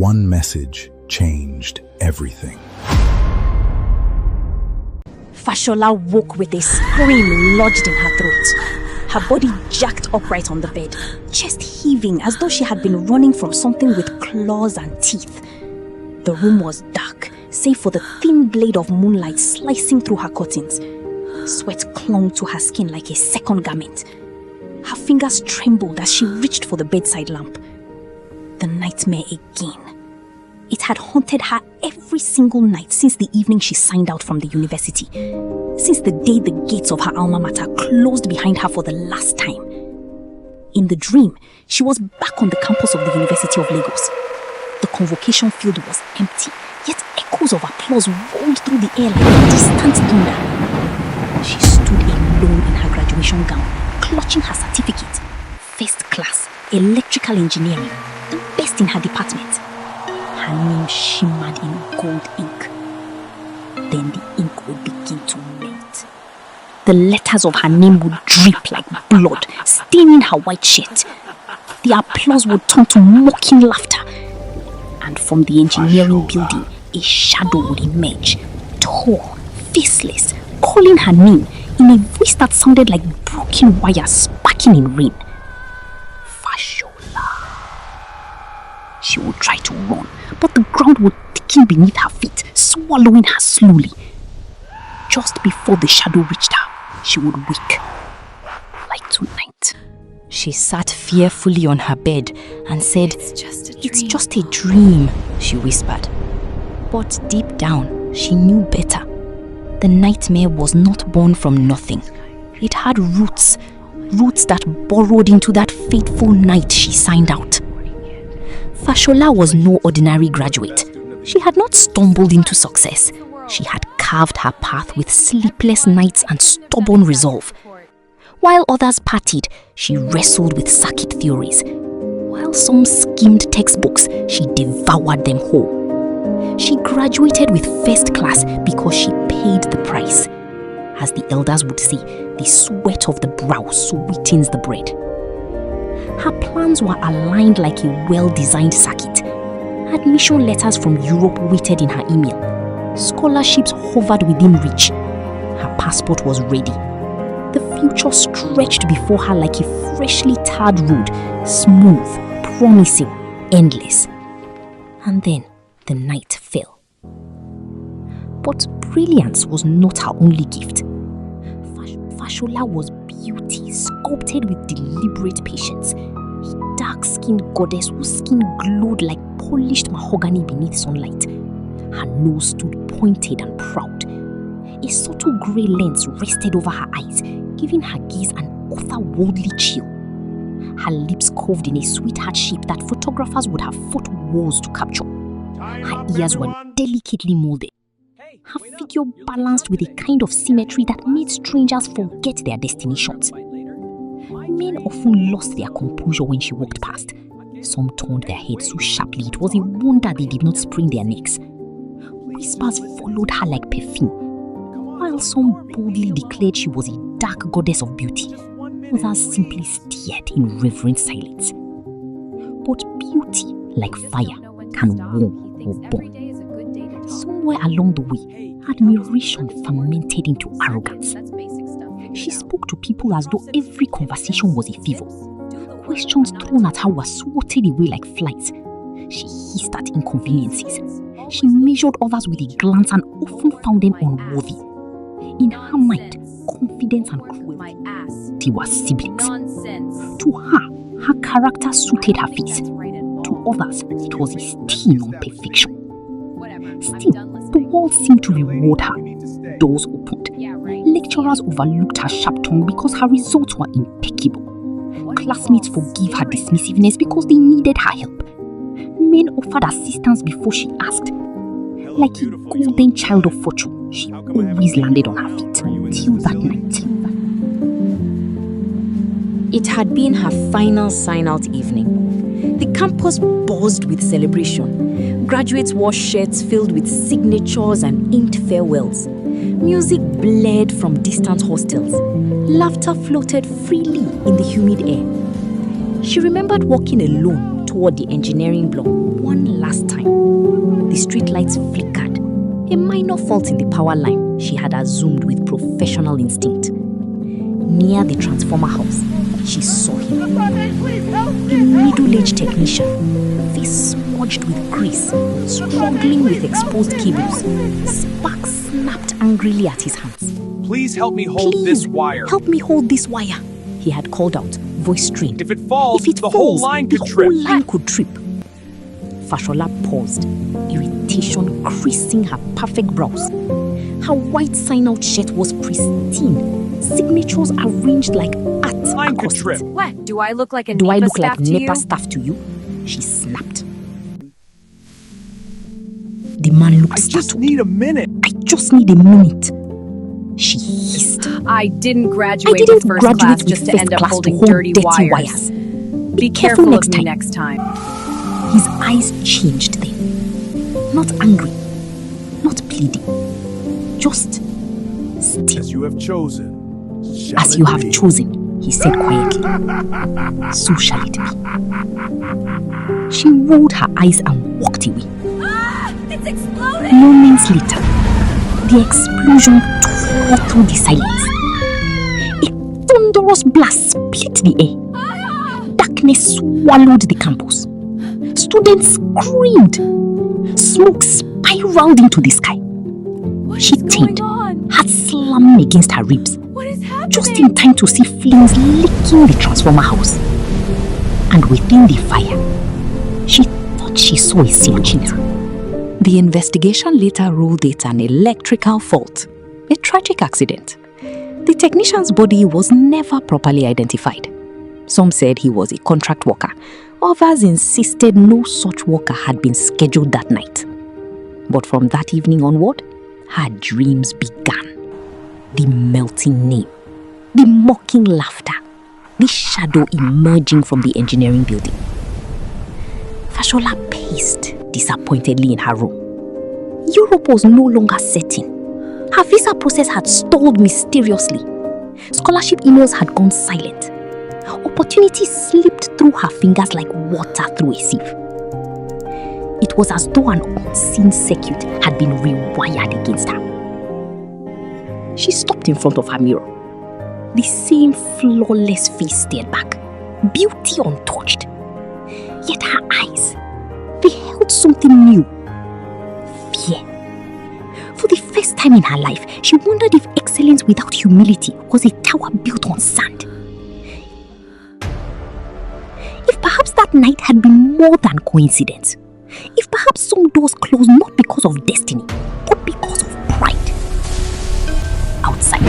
One message changed everything. Fashola woke with a scream lodged in her throat. Her body jacked upright on the bed, chest heaving as though she had been running from something with claws and teeth. The room was dark, save for the thin blade of moonlight slicing through her curtains. Sweat clung to her skin like a second garment. Her fingers trembled as she reached for the bedside lamp. The nightmare again. It had haunted her every single night since the evening she signed out from the university. Since the day the gates of her alma mater closed behind her for the last time. In the dream, she was back on the campus of the University of Lagos. The convocation field was empty, yet echoes of applause rolled through the air like distant thunder. She stood alone in her graduation gown, clutching her certificate. First class, electrical engineering, the best in her department. Her name shimmered in gold ink. Then the ink would begin to melt. The letters of her name would drip like blood, staining her white shirt. The applause would turn to mocking laughter. And from the engineering building, a shadow would emerge, tall, faceless, calling her name in a voice that sounded like broken wire sparking in rain. Fashola. She would try to run, but the ground would thicken beneath her feet, swallowing her slowly. Just before the shadow reached her, she would wake, like tonight. She sat fearfully on her bed and said, "It's just a dream," she whispered. But deep down, she knew better. The nightmare was not born from nothing. It had roots that burrowed into that fateful night she signed out. Fashola was no ordinary graduate. She had not stumbled into success. She had carved her path with sleepless nights and stubborn resolve. While others partied, she wrestled with circuit theories. While some skimmed textbooks, she devoured them whole. She graduated with first class because she paid the price. As the elders would say, the sweat of the brow sweetens the bread. Her plans were aligned like a well-designed circuit. Admission letters from Europe waited in her email. Scholarships hovered within reach. Her passport was ready. The future stretched before her like a freshly tarred road, smooth, promising, endless. And then the night fell. But brilliance was not her only gift. Fashola was beauty, sculpted with deliberate patience. A dark-skinned goddess whose skin glowed like polished mahogany beneath sunlight. Her nose stood pointed and proud. A subtle grey lens rested over her eyes, giving her gaze an otherworldly chill. Her lips curved in a sweetheart shape that photographers would have fought wars to capture. Her ears were delicately molded. Her figure balanced with a kind of symmetry that made strangers forget their destinations. Men often lost their composure when she walked past. Some turned their heads so sharply it was a wonder they did not sprain their necks. Whispers followed her like perfume, while some boldly declared she was a dark goddess of beauty. Others simply stared in reverent silence. But beauty, like fire, can warm or burn. Somewhere along the way, admiration fermented into arrogance. She spoke to people as though every conversation was a favor. Questions thrown at her were swatted away like flies. She hissed at inconveniences. She measured others with a glance and often found them unworthy. In her mind, confidence and cruelty were siblings. To her character suited her face. To others, it was a stain on perfection. Still, the world seemed to reward her. Doors opened. Lecturers overlooked her sharp tongue because her results were impeccable. Classmates forgave her dismissiveness because they needed her help. Men offered assistance before she asked. Like a golden child of fortune, she always landed on her feet till that night. It had been her final sign-out evening. The campus buzzed with celebration. Graduates wore shirts filled with signatures and inked farewells. Music blared from distant hostels. Laughter floated freely in the humid air. She remembered walking alone toward the engineering block one last time. The streetlights flickered. A minor fault in the power line she had assumed with professional instinct. Near the transformer house, she saw him. A middle-aged technician, face smudged with grease, struggling with exposed cables. Sparks snapped angrily at his hands. Please help me hold this wire. Help me hold this wire, he had called out, voice strained. If it falls, the whole line could trip. The whole line could trip. Fashola paused, irritation creasing her perfect brows. Her white sign-out shirt was pristine, signatures arranged like art Line could across trip. it. What? Do I look like a Do I NEPA look like staff to NEPA you? staff to you? She snapped. The man looked I just startled. need a minute. I just need a minute. She hissed. I didn't I graduate didn't with first graduate class with just to first end up class to holding hold dirty wires. wires. Be careful of me next time. His eyes changed then. Not angry, not pleading, just still. As you have chosen. shall As it you have be. chosen, he said quietly. So shall it be. She rolled her eyes and walked away. It's exploding! Moments later, the explosion tore through the silence. A thunderous blast split the air. Darkness swallowed the campus. Students screamed. Smoke spiraled into the sky. She turned, heart slamming against her ribs, What is happening? just in time to see flames licking the transformer house. And within the fire, she thought she saw a silhouette. The investigation later ruled it an electrical fault, a tragic accident. The technician's body was never properly identified. Some said he was a contract worker. Others insisted no such worker had been scheduled that night. But from that evening onward, her dreams began. The melting name, the mocking laughter, the shadow emerging from the engineering building. Fashola paced disappointedly in her room. Europe was no longer certain. Her visa process had stalled mysteriously. Scholarship emails had gone silent. Opportunities slipped through her fingers like water through a sieve. It was as though an unseen circuit had been rewired against her. She stopped in front of her mirror. The same flawless face stared back, beauty untouched. Yet her eyes, they held something new. Fear. For the first time in her life, she wondered if excellence without humility was a tower built on sand. If perhaps that night had been more than coincidence. If perhaps some doors closed not because of destiny, but because of pride. Outside,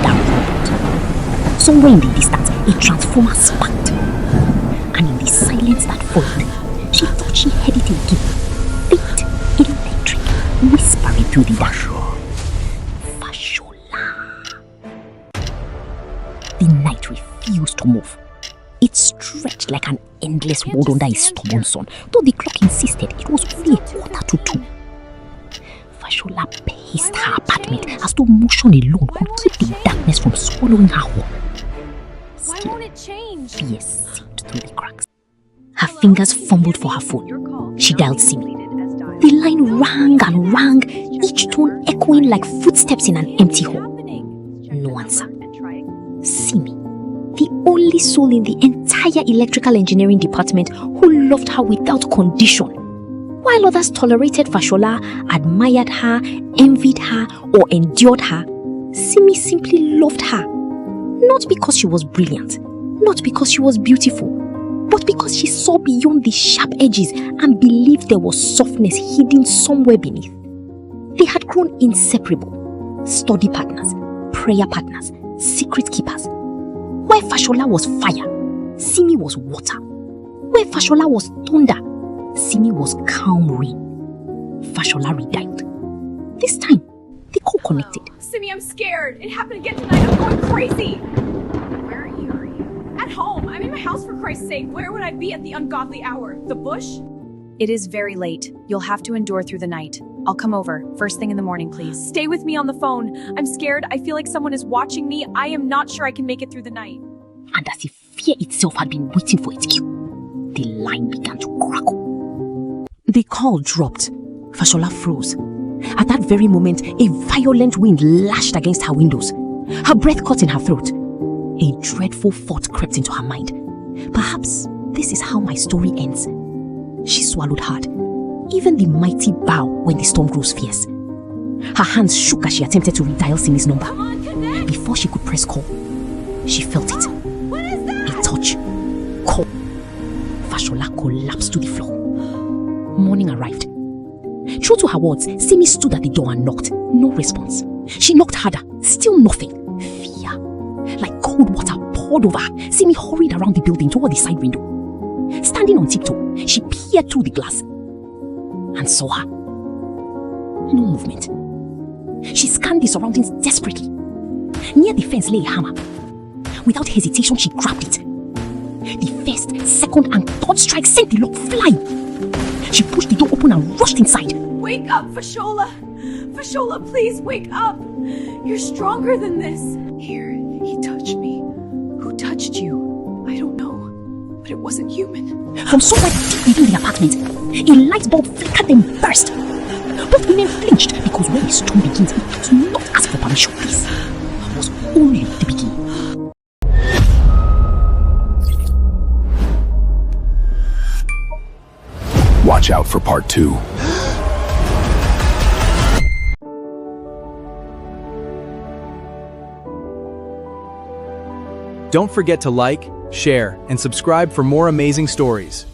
down, somewhere in the distance, a transformer sparked. And in the silence that followed, she thought she heard it again. Faint, electric, whispering through the dark. Fashola. The night refused to move. It stretched like an endless road under a stubborn sun, though the clock insisted it was only 1:45. Fashola paced her apartment as though motion alone could keep the darkness from swallowing her whole. Why won't it change? Fear seeped through the cracks. Her fingers fumbled for her phone. She dialed Simi. The line rang and rang, each tone echoing like footsteps in an empty hall. No answer. Simi, the only soul in the entire electrical engineering department who loved her without condition. While others tolerated Fashola, admired her, envied her, or endured her, Simi simply loved her. Not because she was brilliant, not because she was beautiful, but because she saw beyond the sharp edges and believed there was softness hidden somewhere beneath. They had grown inseparable, study partners, prayer partners, secret keepers. Where Fashola was fire, Simi was water. Where Fashola was thunder, Simi was calm rain. Fashola redialed. This time, they co-connected. Simi, I'm scared. It happened again tonight. I'm going crazy. Where are you? At home. I'm in my house, for Christ's sake. Where would I be at the ungodly hour? The bush? It is very late. You'll have to endure through the night. I'll come over. First thing in the morning, please. Stay with me on the phone. I'm scared. I feel like someone is watching me. I am not sure I can make it through the night. And as if fear itself had been waiting for its cue, The line began to crackle. The call dropped. Fashola froze. At that very moment, a violent wind lashed against her windows. Her breath caught in her throat. A dreadful thought crept into her mind. Perhaps this is how my story ends. She swallowed hard. Even the mighty bow when the storm grows fierce. Her hands shook as she attempted to redial Simi's number. Come on, connect! Before she could press call, she felt it. What is that? A touch. Call. Fashola collapsed to the floor. Morning arrived. True to her words, Simi stood at the door and knocked. No response. She knocked harder. Still nothing. Fear. Like cold water poured over her, Simi hurried around the building toward the side window. Standing on tiptoe, she peered through the glass and saw her. No movement. She scanned the surroundings desperately. Near the fence lay a hammer. Without hesitation, she grabbed it. The first, second, and third strike sent the lock flying. She pushed the door open and rushed inside. Wake up, Fashola! Fashola, please wake up! You're stronger than this. Here, he touched me. Who touched you? I don't know, but it wasn't human. From somewhere deep within the apartment, a light bulb flickered and burst. Both women flinched because when the storm begins, it does not ask for permission. This was only the beginning. Watch out for part 2. Don't forget to like, share, and subscribe for more amazing stories.